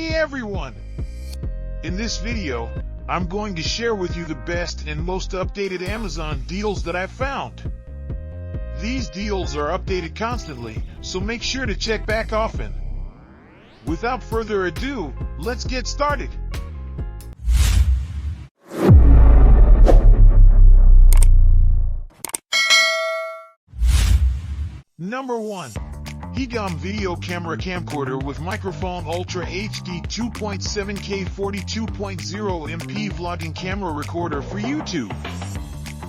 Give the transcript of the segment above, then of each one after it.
Hey everyone! In this video, I'm going to share with you the best and most updated Amazon deals that I've found. These deals are updated constantly, so make sure to check back often. Without further ado, let's get started. Number 1. Heegomn Video Camera Camcorder with Microphone Ultra HD 2.7K 42.0 MP Vlogging Camera Recorder for YouTube.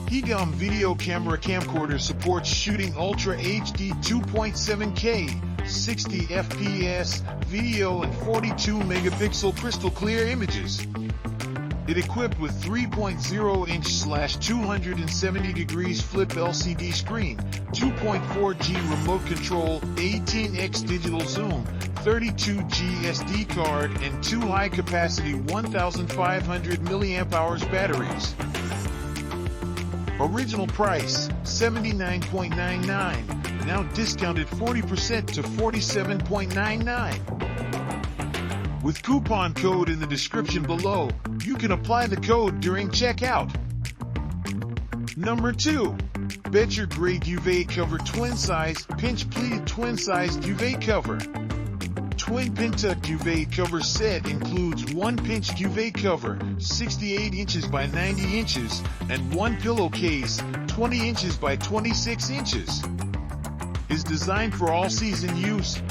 Heegomn Video Camera Camcorder supports shooting Ultra HD 2.7K, 60 FPS video and 42 megapixel crystal clear images. It equipped with 3.0-inch/270 degrees flip LCD screen, 2.4G remote control, 18x digital zoom, 32G SD card, and 2 high-capacity 1,500 mAh batteries. Original price, $79.99, now discounted 40% to $47.99. With coupon code in the description below, you can apply the code during checkout. Number 2. BEDSURE Gray Duvet Cover Twin Size Pinch Pleated Twin Size Duvet Cover. Twin Pintuck Duvet Cover Set includes one pinch duvet cover, 68 inches by 90 inches, and one pillowcase, 20 inches by 26 inches. Is designed for all-season use.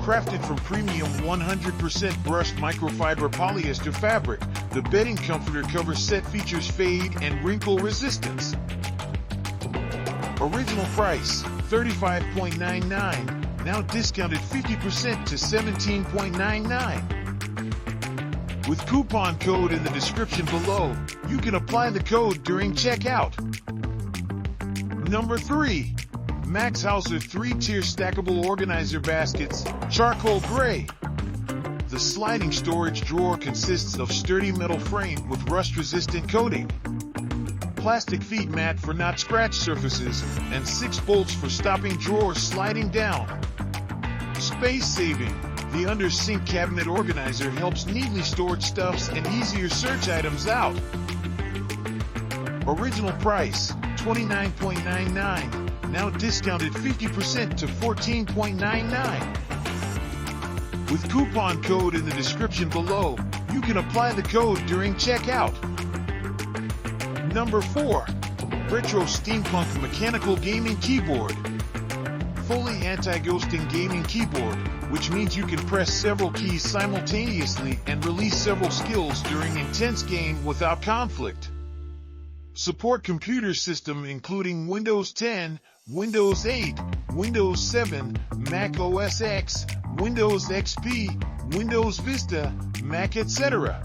Crafted from premium 100% brushed microfiber polyester fabric, the bedding comforter cover set features fade and wrinkle resistance. Original price, $35.99, now discounted 50% to $17.99. With coupon code in the description below, you can apply the code during checkout. Number 3. Max Hauser 3-tier stackable organizer baskets, charcoal gray. The sliding storage drawer consists of sturdy metal frame with rust-resistant coating, plastic feet mat for not scratch surfaces, and 6 bolts for stopping drawers sliding down. Space saving. The under sink cabinet organizer helps neatly stored stuffs and easier search items out. Original price, $29.99. Now discounted 50% to $14.99. With coupon code in the description below, you can apply the code during checkout. Number 4. Retro Steampunk Mechanical Gaming Keyboard. Fully anti-ghosting gaming keyboard, which means you can press several keys simultaneously and release several skills during intense game without conflict. Support computer system including Windows 10, Windows 8, Windows 7, Mac OS X, Windows XP, Windows Vista, Mac etc.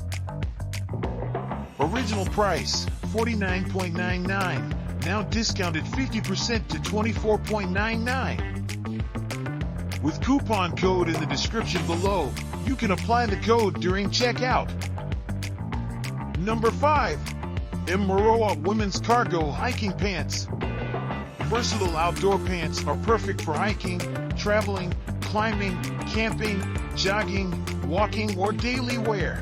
Original price, $49.99, now discounted 50% to $24.99. With coupon code in the description below, you can apply the code during checkout. Number 5. MAROAUT Women's Cargo Hiking Pants. Versatile outdoor pants are perfect for hiking, traveling, climbing, camping, jogging, walking, or daily wear.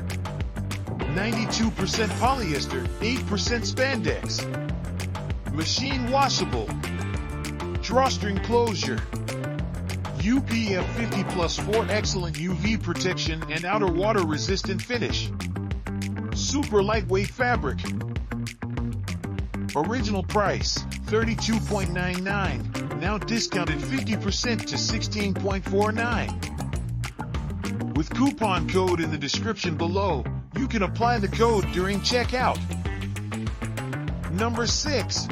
92% polyester, 8% spandex. Machine washable. Drawstring closure. UPF 50+4 excellent UV protection and outer water resistant finish. Super lightweight fabric. Original price, $32.99, now discounted 50% to $16.49. With coupon code in the description below, you can apply the code during checkout. Number 6.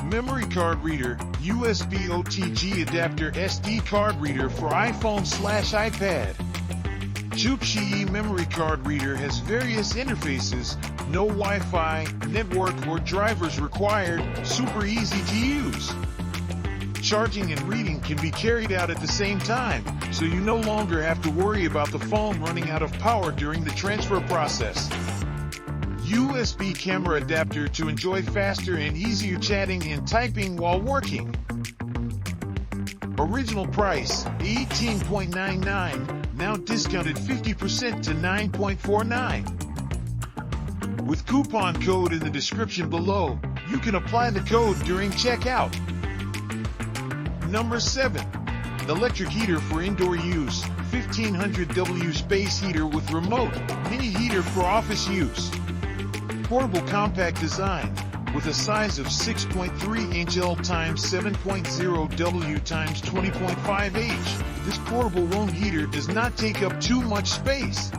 Memory Card Reader, USB OTG Adapter SD Card Reader for iPhone/iPad. Cookware Memory Card Reader has various interfaces, no Wi-Fi, network, or drivers required, super easy to use. Charging and reading can be carried out at the same time, so you no longer have to worry about the phone running out of power during the transfer process. USB camera adapter to enjoy faster and easier chatting and typing while working. Original price, $18.99, now discounted 50% to $9.49. With coupon code in the description below, you can apply the code during checkout. Number 7. Electric heater for indoor use, 1500W space heater with remote, mini heater for office use. Portable compact design, with a size of 6.3 inch L x 7.0 W x 20.5 H. This portable room heater does not take up too much space.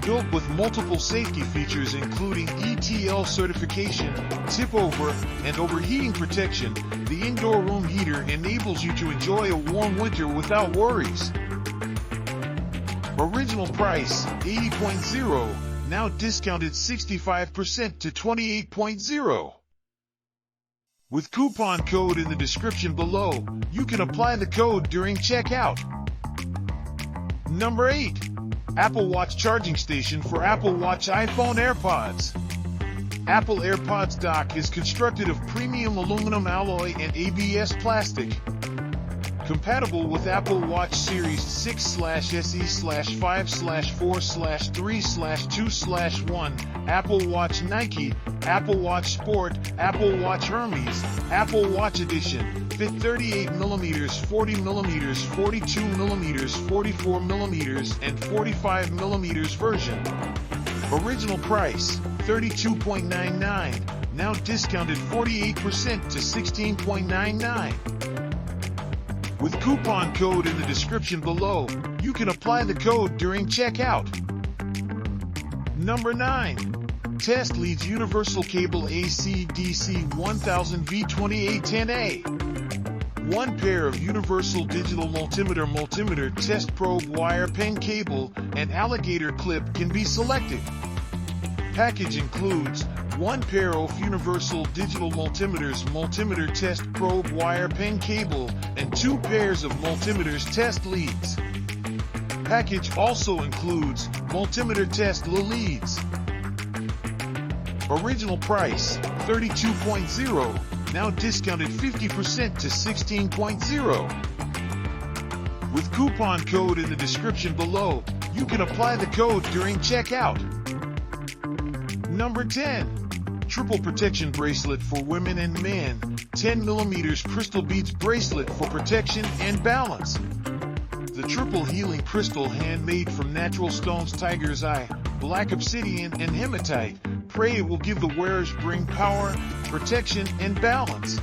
Built with multiple safety features including ETL certification, tip-over, and overheating protection, the indoor room heater enables you to enjoy a warm winter without worries. Original price, $80.0, now discounted 65% to $28.0. With coupon code in the description below, you can apply the code during checkout. Number 8. Apple Watch charging station for Apple Watch iPhone AirPods. Apple AirPods dock is constructed of premium aluminum alloy and ABS plastic. Compatible with Apple Watch Series 6/SE/5/4/3/2/1, Apple Watch Nike, Apple Watch Sport, Apple Watch Hermes, Apple Watch Edition, fit 38mm, 40mm, 42mm, 44mm, and 45mm version. Original price, $32.99, now discounted 48% to $16.99. With coupon code in the description below, you can apply the code during checkout. Number 9. Test Leads Universal Cable AC/DC 1000V2810A. One pair of universal digital multimeter test probe wire pen cable and alligator clip can be selected. Package includes one pair of universal digital multimeter test probe wire pen cable and 2 pairs of multimeters test leads. Package also includes multimeter test leads. Original price, $32.0, now discounted 50% to $16.0. With coupon code in the description below, you can apply the code during checkout. Number 10. Triple protection bracelet for women and men, 10mm crystal beads bracelet for protection and balance. The triple healing crystal handmade from natural stones tiger's eye, black obsidian, and hematite. Pray it will give the wearers bring power, protection, and balance.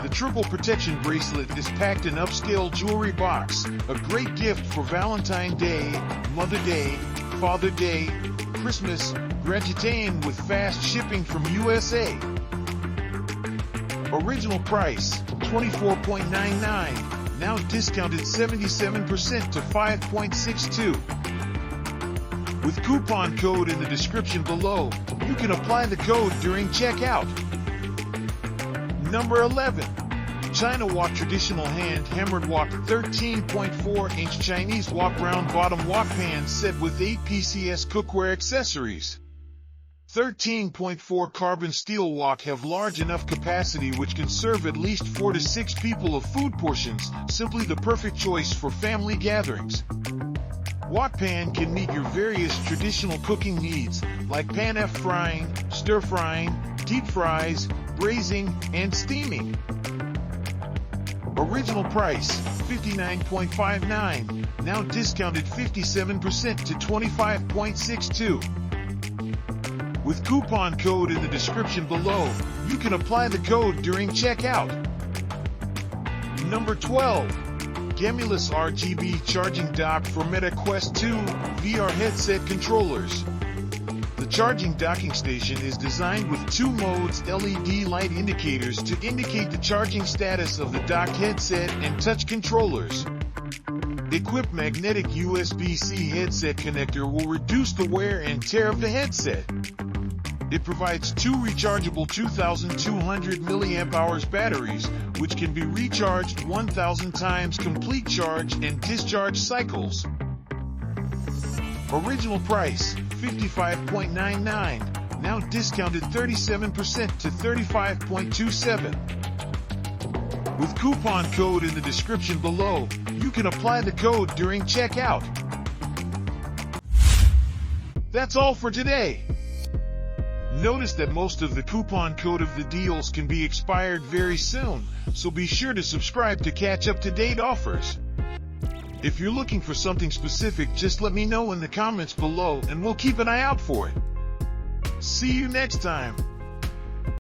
The triple protection bracelet is packed in upscale jewelry box, a great gift for Valentine's Day, Mother Day, Father Day, Christmas, Graduation with fast shipping from USA. Original price, $24.99, now discounted 77% to $5.62. With coupon code in the description below, you can apply the code during checkout. Number 11. China Wok Traditional Hand Hammered Wok 13.4-inch Chinese wok round bottom wok pan set with 8 PCS cookware accessories. 13.4 carbon steel wok have large enough capacity which can serve at least 4 to 6 people of food portions, simply the perfect choice for family gatherings. Wok pan can meet your various traditional cooking needs, like pan-F frying, stir-frying, deep fries, braising, and steaming. Original price, $59.59, now discounted 57% to $25.62. With coupon code in the description below, you can apply the code during checkout. Number 12. Gamulus RGB charging dock for Meta Quest 2 VR headset controllers. The charging docking station is designed with 2 modes LED light indicators to indicate the charging status of the docked headset and touch controllers. Equipped magnetic USB-C headset connector will reduce the wear and tear of the headset. It provides 2 rechargeable 2,200 mAh batteries, which can be recharged 1,000 times complete charge and discharge cycles. Original price, $55.99, now discounted 37% to $35.27. With coupon code in the description below, you can apply the code during checkout. That's all for today. Notice that most of the coupon code of the deals can be expired very soon, so be sure to subscribe to catch up-to-date offers. If you're looking for something specific, just let me know in the comments below and we'll keep an eye out for it. See you next time.